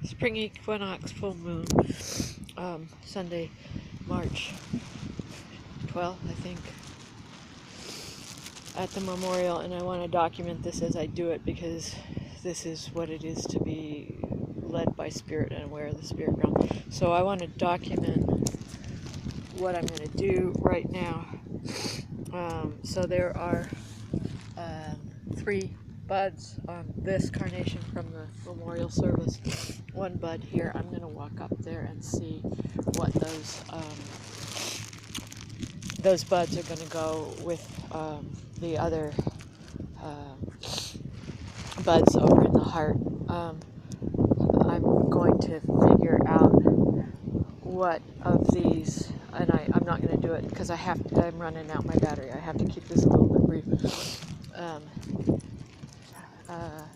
spring equinox full moon, Sunday, March 12th, I think, at the memorial, and I want to document this as I do it because this is what it is to be led by spirit and aware of the spirit realm. So I want to document what I'm going to do right now. So there are 3 buds on this carnation from the memorial service. 1 bud here. I'm going to walk up there and see what those buds are going to go with the other buds over in the heart. I'm going to figure out what of these, and I'm not going to do it because I'm running out my battery. I have to keep this a little bit brief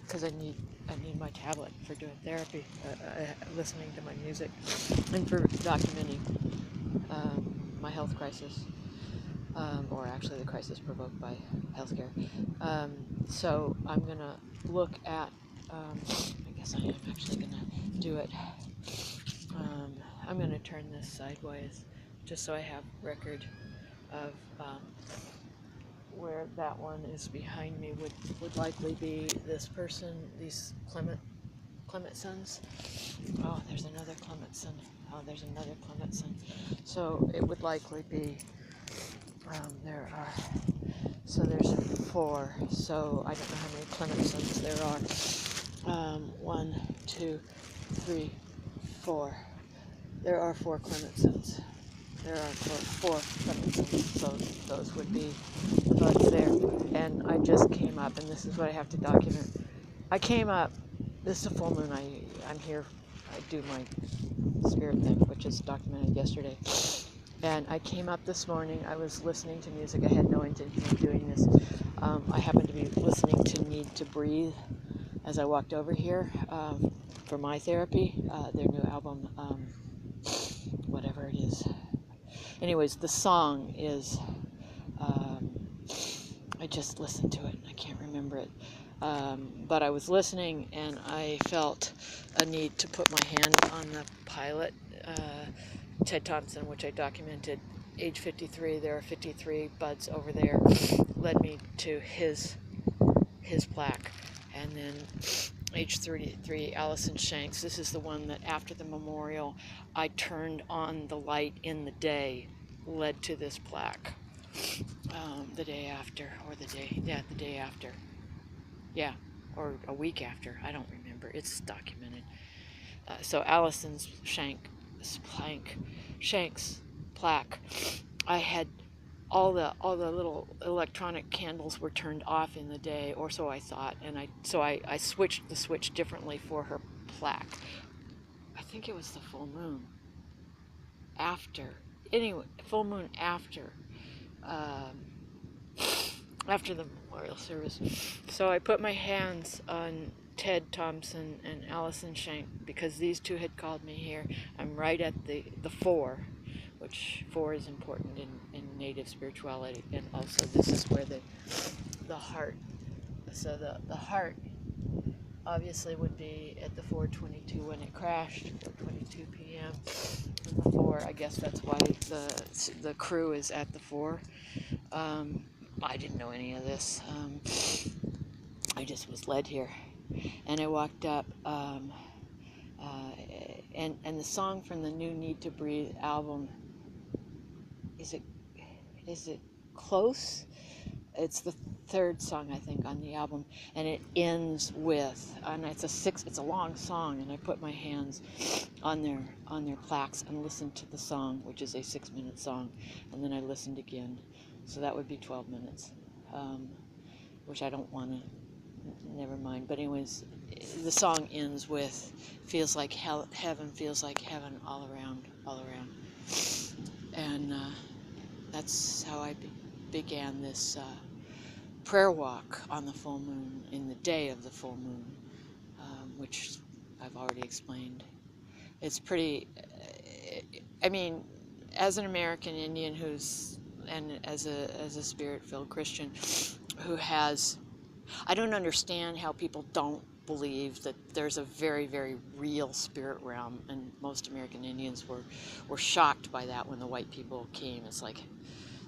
because I need my tablet for doing therapy, listening to my music, and for documenting my health crisis, or actually the crisis provoked by healthcare. So I'm going to look at, I guess I am actually going to do it. I'm going to turn this sideways just so I have record of where that one is behind me would likely be this person, these Clemensons. Oh, there's another Clemenson. Oh, there's another Clemenson. So it would likely be, there's 4. So I don't know how many Clemensons there are. 1, 2, 3, 4. There are 4 Clemensons. There are 4 Clemensons, so those would be the buds there. And I just came up, and this is what I have to document. I came up, this is a full moon, I'm here, I do my spirit thing, which is documented yesterday. And I came up this morning, I was listening to music, I had no intention of doing this. I happened to be listening to Need to Breathe as I walked over here for my therapy, their new album, whatever it is. Anyways, the song is, I just listened to it and I can't remember it. But I was listening and I felt a need to put my hand on the pilot, Ted Thompson, which I documented. Age 53, there are 53 buds over there, led me to his plaque. And then age 33, Allison Shanks. This is the one that after the memorial, I turned on the light in the day, led to this plaque. The day after, or the day after. Yeah, or a week after. I don't remember. It's documented. So Allison's Shanks plaque. I had all the little electronic candles were turned off in the day, or so I thought, and I switched the switch differently for her plaque. I think it was the full moon after. Anyway, full moon after the memorial service. So I put my hands on Ted Thompson and Allison Shank because these 2 had called me here. I'm right at the 4, which 4 is important in native spirituality, and also this is where the heart. So the heart obviously would be at the 4:22 when it crashed, 4:22 p.m. And the 4, I guess that's why the crew is at the 4. I didn't know any of this. I just was led here, and I walked up. And the song from the new Need to Breathe album, is it close? It's the 3rd song, I think, on the album, and it ends with, and it's a long song, and I put my hands on their plaques and listened to the song, which is a 6-minute song, and then I listened again, so that would be 12 minutes, which I don't want to, never mind, but anyways, the song ends with, feels like heaven, feels like heaven all around, and that's how I began this prayer walk on the full moon, in the day of the full moon, which I've already explained. It's pretty, I mean, as an American Indian and as a spirit-filled Christian who has, I don't understand how people don't believe that there's a very, very real spirit realm, and most American Indians were shocked by that when the white people came. It's like,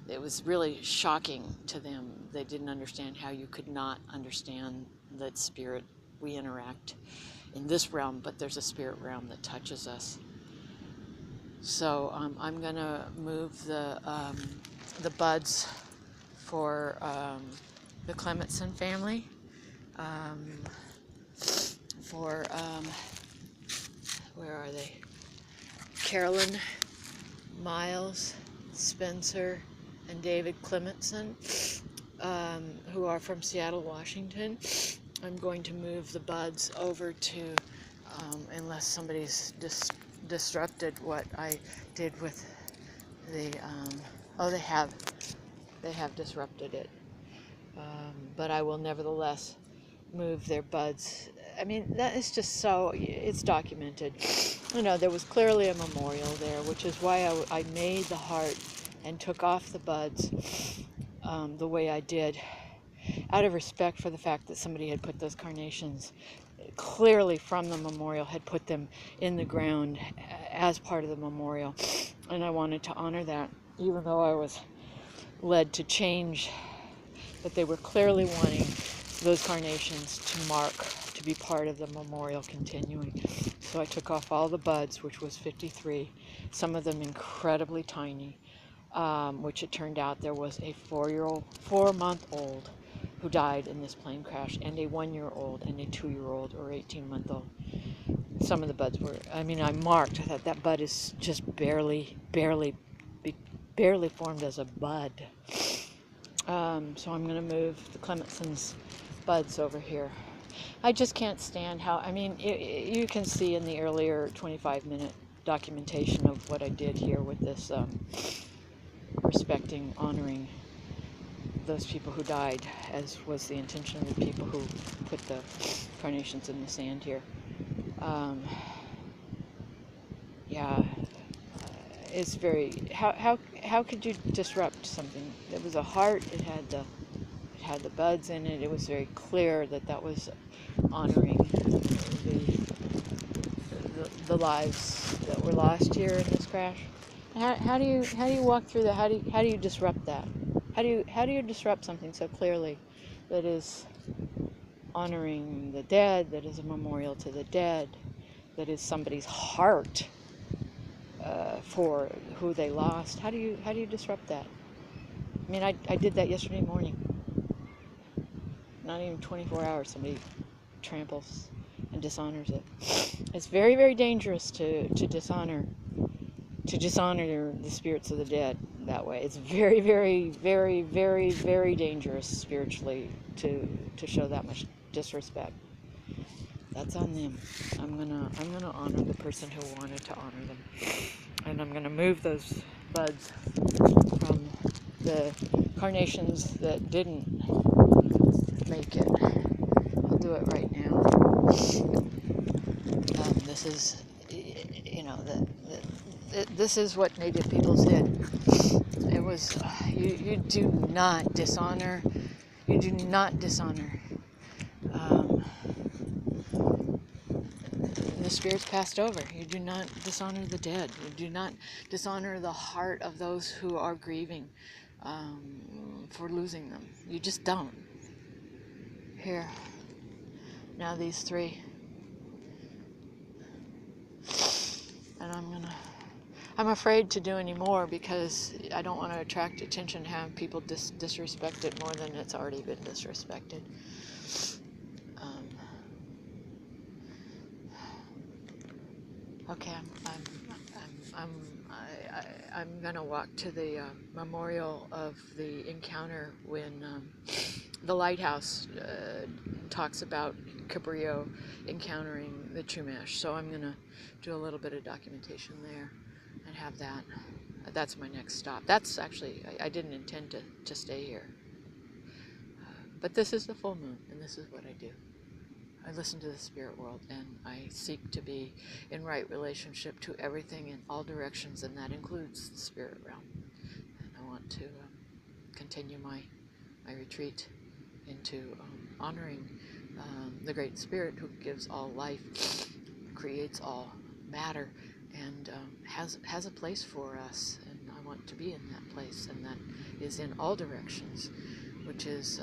it was really shocking to them. They didn't understand how you could not understand that spirit. We interact in this realm, but there's a spirit realm that touches us. So I'm gonna move the buds for the Clementson family, for where are they? Carolyn, Miles, Spencer, and David Clementson, who are from Seattle, Washington. I'm going to move the buds over to, unless somebody's disrupted what I did with the, oh, they have disrupted it. But I will nevertheless move their buds. I mean, that is just so, it's documented. You know, there was clearly a memorial there, which is why I made the heart and took off the buds the way I did, out of respect for the fact that somebody had put those carnations clearly from the memorial, had put them in the ground as part of the memorial. And I wanted to honor that, even though I was led to change, but they were clearly wanting those carnations to mark, to be part of the memorial continuing. So I took off all the buds, which was 53, some of them incredibly tiny, which it turned out there was a 4-month-old who died in this plane crash, and a 1-year-old and a 2-year-old or 18-month-old. Some of the buds were, I mean, I marked that bud is just barely formed as a bud. So I'm going to move the Clemenson's buds over here. I just can't stand how, I mean, you can see in the earlier 25-minute documentation of what I did here with this respecting, honoring those people who died, as was the intention of the people who put the carnations in the sand here. Yeah, it's very, how could you disrupt something? It was a heart, it had the buds in it. It was very clear that was honoring the lives that were lost here in this crash. How do you walk through that? How do you disrupt that? How do you disrupt something so clearly that is honoring the dead, that is a memorial to the dead, that is somebody's heart for who they lost? How do you disrupt that? I mean, I did that yesterday morning. Not even 24 hours, somebody tramples and dishonors it. It's very, very dangerous to dishonor the spirits of the dead that way. It's very, very, very, very, very dangerous spiritually to show that much disrespect. That's on them. I'm gonna honor the person who wanted to honor them, and I'm gonna move those buds from the carnations that didn't make it. I'll do it right now. This is, you know, this is what Native peoples did. It was, you do not dishonor. You do not dishonor. The spirits passed over. You do not dishonor the dead. You do not dishonor the heart of those who are grieving for losing them. You just don't. Here. Now these three. And I'm afraid to do any more because I don't want to attract attention, have people disrespect it more than it's already been disrespected. Okay, I'm gonna walk to the memorial of the encounter when the lighthouse talks about Cabrillo encountering the Chumash. So I'm gonna do a little bit of documentation there and have that. That's my next stop. That's actually, I didn't intend to stay here. But this is the full moon, and this is what I do. I listen to the spirit world, and I seek to be in right relationship to everything in all directions, and that includes the spirit realm. And I want to continue my retreat into honoring the Great Spirit who gives all life, creates all matter, and has a place for us, and I want to be in that place, and that is in all directions, which is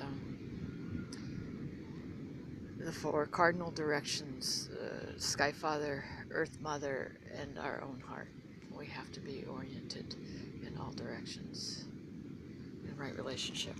the four cardinal directions: Sky Father, Earth Mother, and our own heart. We have to be oriented in all directions in right relationship.